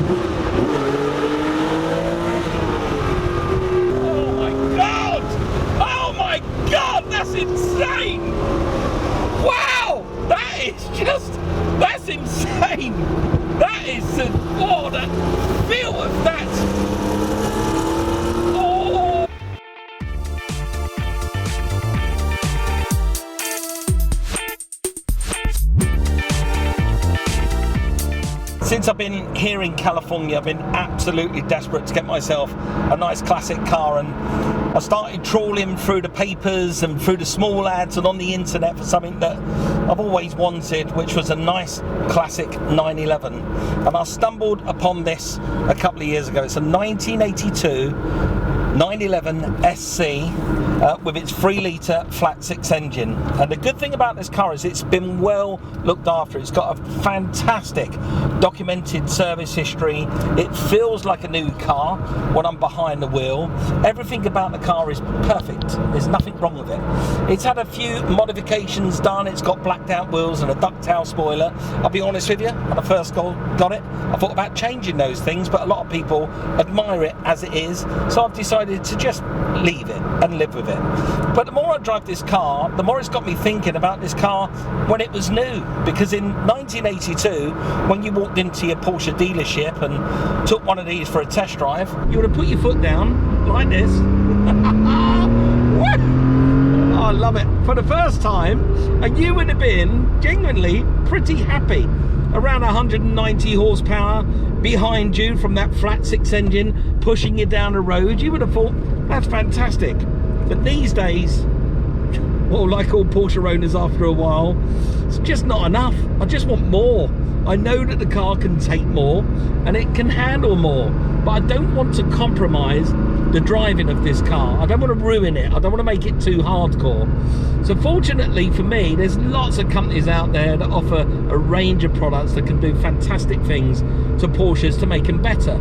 Oh my God! Oh my God! That's insane! Wow! That's insane! That is, oh, that feel of that! Oh! Since I've been here in California, I've been absolutely desperate to get myself a nice classic car, and I started trawling through the papers and through the small ads and on the internet for something that I've always wanted, which was a nice classic 911. And I stumbled upon this a couple of years ago. It's a 1982 911 SC with its 3-litre flat 6 engine. And the good thing about this car is it's been well looked after. It's got a fantastic documented service history. It feels like a new car when I'm behind the wheel. Everything about the car is perfect. There's nothing wrong with it. It's had a few modifications done. It's got blacked out wheels and a ducktail spoiler. I'll be honest with you, when I first got it, I thought about changing those things, but a lot of people admire it as it is, so I've decided to just leave it and live with it. But the more I drive this car, the more it's got me thinking about this car when it was new, because in 1982, when you walked into your Porsche dealership and took one of these for a test drive, you would have put your foot down like this. Oh, I love it. For the first time, and you would have been genuinely pretty happy. Around 190 horsepower behind you from that flat 6 engine pushing you down the road, you would have thought, that's fantastic. But these days, well, like all Porsche owners after a while, it's just not enough. I just want more. I know that the car can take more and it can handle more, but I don't want to compromise the driving of this car. I don't want to ruin it. I don't want to make it too hardcore. So fortunately for me, there's lots of companies out there that offer a range of products that can do fantastic things to Porsches to make them better.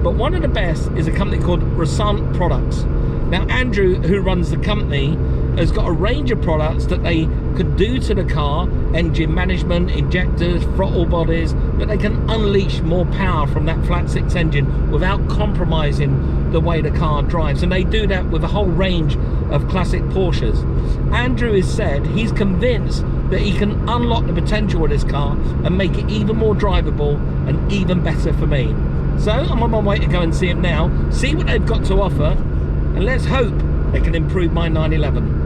But one of the best is a company called Resant Products. Now Andrew, who runs the company, has got a range of products that they can do to the car, engine management, injectors, throttle bodies, that they can unleash more power from that flat 6 engine without compromising the way the car drives. And they do that with a whole range of classic Porsches. Andrew has said he's convinced that he can unlock the potential of this car and make it even more drivable and even better for me. So I'm on my way to go and see him now, see what they've got to offer, and let's hope they can improve my 911.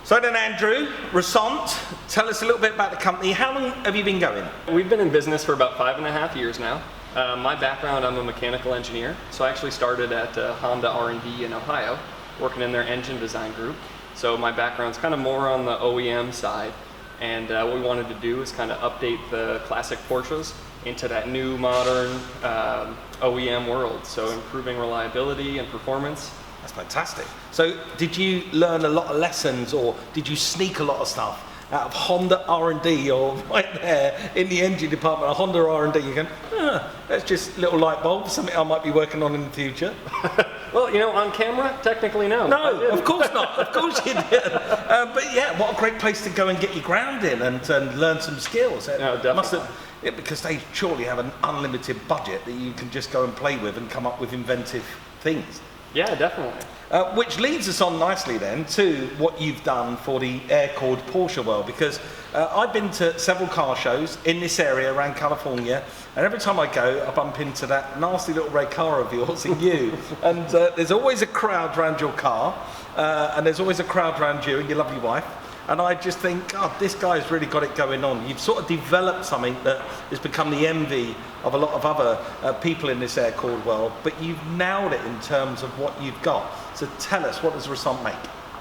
So then Andrew, Resant, tell us a little bit about the company. How long have you been going? We've been in business for about 5.5 years now. My background, I'm a mechanical engineer. So I actually started at Honda R&D in Ohio, working in their engine design group. So my background's kind of more on the OEM side. And what we wanted to do is kind of update the classic Porsches into that new modern OEM world. So improving reliability and performance. That's fantastic. So did you learn a lot of lessons, or did you sneak a lot of stuff out of Honda R&D, or right there in the engine department of Honda R&D, you go, that's just little light bulbs, something I might be working on in the future? Well, you know, on camera, technically no. No, of course not. Of course you did. But yeah, what a great place to go and get your ground in and learn some skills. No, definitely. Because they surely have an unlimited budget that you can just go and play with and come up with inventive things. Yeah, definitely. Which leads us on nicely then to what you've done for the air-cooled Porsche world, because I've been to several car shows in this area around California, and every time I go I bump into that nasty little red car of yours in you, and there's always a crowd around your car, and there's always a crowd around you and your lovely wife. And I just think, God, this guy's really got it going on. You've sort of developed something that has become the envy of a lot of other people in this air-cooled world, but you've nailed it in terms of what you've got. So tell us, what does Resant make?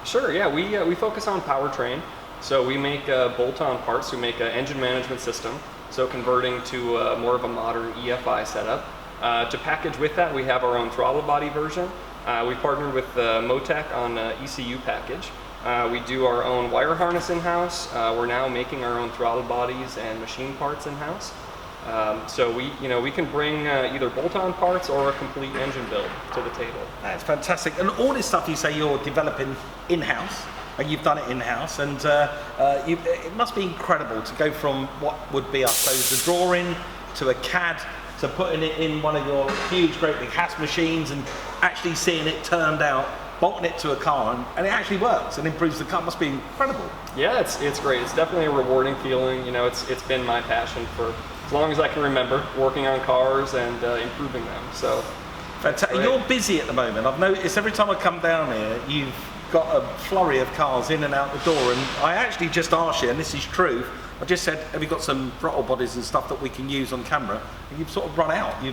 Sure, yeah, we focus on powertrain. So we make bolt-on parts. We make an engine management system, so converting to more of a modern EFI setup. To package with that, we have our own throttle body version. We partnered with Motec on ECU package. We do our own wire harness in-house. We're now making our own throttle bodies and machine parts in-house. So we can bring either bolt-on parts or a complete engine build to the table. That's fantastic. And all this stuff you say you're developing in-house, and you've done it in-house, and it must be incredible to go from what would be, I suppose, the drawing to a CAD to putting it in one of your huge, great big HAS machines and actually seeing it turned out, bolting it to a car, and it actually works and improves the car. It must be incredible. Yeah, it's great. It's definitely a rewarding feeling. You know, it's been my passion for as long as I can remember, working on cars and improving them. So, fantastic. You're busy at the moment. I've noticed every time I come down here, you've got a flurry of cars in and out the door. And I actually just asked you, and this is true, I just said, have you got some throttle bodies and stuff that we can use on camera? And you've sort of run out. You're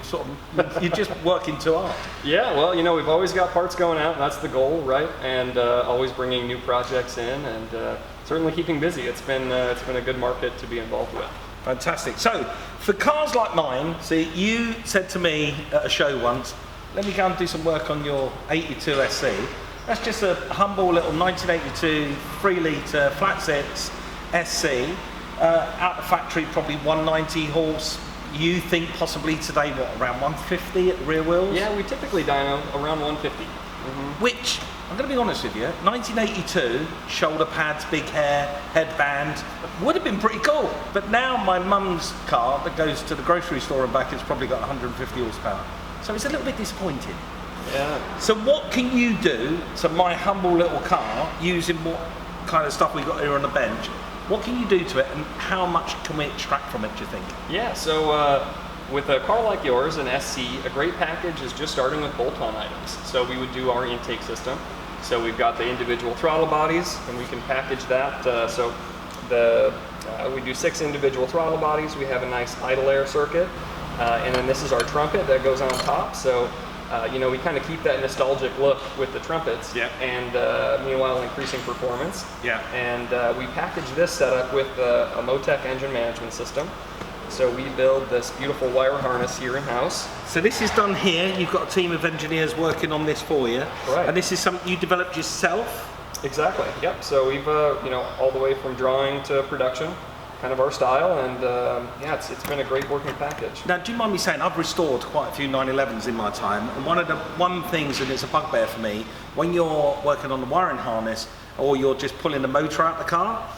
just working too hard. Yeah, well, you know, we've always got parts going out. That's the goal, right? And always bringing new projects in, and certainly keeping busy. It's been a good market to be involved with. Fantastic. So, for cars like mine, see, you said to me at a show once, let me go and do some work on your 82 SC. That's just a humble little 1982 3-litre flat six SC. Out the factory, probably 190 horse. You think possibly today, what, around 150 at the rear wheels? Yeah, we typically dyno around 150. Which, I'm going to be honest with you, 1982, shoulder pads, big hair, headband, would have been pretty cool. But now my mum's car that goes to the grocery store and back has probably got 150 horsepower. So it's a little bit disappointing. Yeah. So what can you do to my humble little car, using what kind of stuff we've got here on the bench? What can you do to it, and how much can we extract from it, do you think? Yeah, so with a car like yours, an SC, a great package is just starting with bolt-on items. So we would do our intake system. So we've got the individual throttle bodies, and we can package that. We do 6 individual throttle bodies. We have a nice idle air circuit, and then this is our trumpet that goes on top. So we kind of keep that nostalgic look with the trumpets, yeah. And meanwhile increasing performance. Yeah. And we package this setup with a Motec engine management system. So we build this beautiful wire harness here in-house. So this is done here. You've got a team of engineers working on this for you. Right. And this is something you developed yourself? Exactly, yep. So we've, all the way from drawing to production, kind of our style, and it's been a great working package. Now, do you mind me saying, I've restored quite a few 911s in my time, and one things, and it's a bugbear for me, when you're working on the wiring harness, or you're just pulling the motor out the car,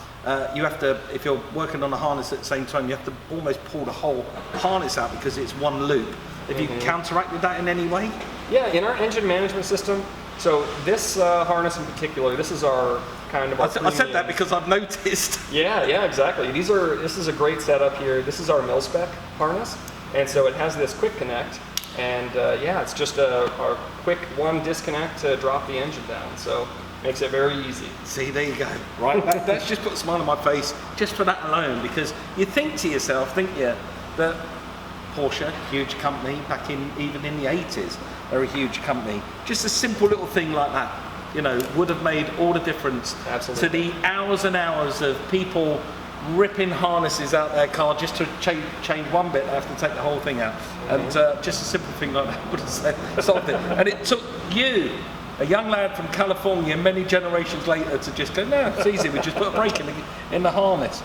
you have to, if you're working on the harness at the same time, you have to almost pull the whole harness out because it's one loop. Have you counteracted that in any way? Yeah, in our engine management system, so this harness in particular, this is our kind of our I said that because I've noticed. Yeah, exactly. This is a great setup here. This is our mil-spec harness, and so it has this quick connect, and it's just our quick one disconnect to drop the engine down. So makes it very easy. See, there you go. Right, that's just put a smile on my face just for that alone, because you think to yourself, think you, that Porsche, huge company, back even in the 80s, they're a huge company. Just a simple little thing like that, would have made all the difference. Absolutely. To the hours and hours of people ripping harnesses out their car just to change one bit. They have to take the whole thing out. And just a simple thing like that would have solved it. And it took you, a young lad from California, many generations later, to just go, no, it's easy, we just put a brake in the harness.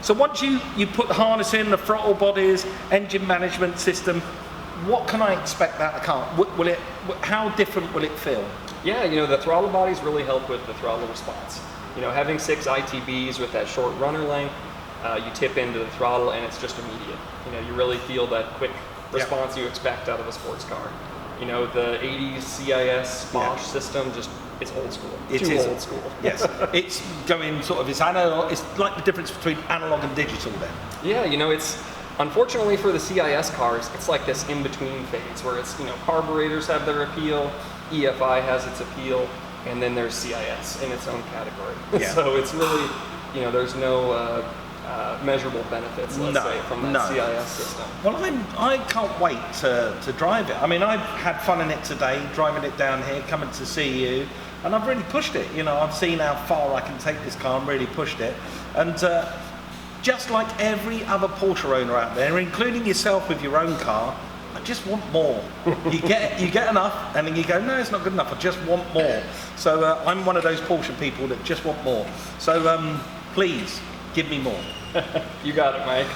So once you put the harness in, the throttle bodies, engine management system, what can I expect out of the car? How different will it feel? Yeah, the throttle bodies really help with the throttle response. Having 6 ITBs with that short runner length, you tip into the throttle and it's just immediate. You really feel that quick response you expect out of a sports car. The 80s CIS Bosch system, it's old school. Old school. Yes, it's going sort of, it's analog, it's like the difference between analog and digital then. Yeah, it's, unfortunately for the CIS cars, it's like this in-between phase where it's, carburetors have their appeal, EFI has its appeal, and then there's CIS in its own category. Yeah. So it's really, there's no measurable benefits, let's say, from that CIS system. Well, I can't wait to drive it. I mean, I've had fun in it today, driving it down here, coming to see you, and I've really pushed it. I've seen how far I can take this car and really pushed it. And just like every other Porsche owner out there, including yourself with your own car, I just want more. You get enough, and then you go, no, it's not good enough. I just want more. So I'm one of those portion people that just want more. So please give me more. You got it, Mike.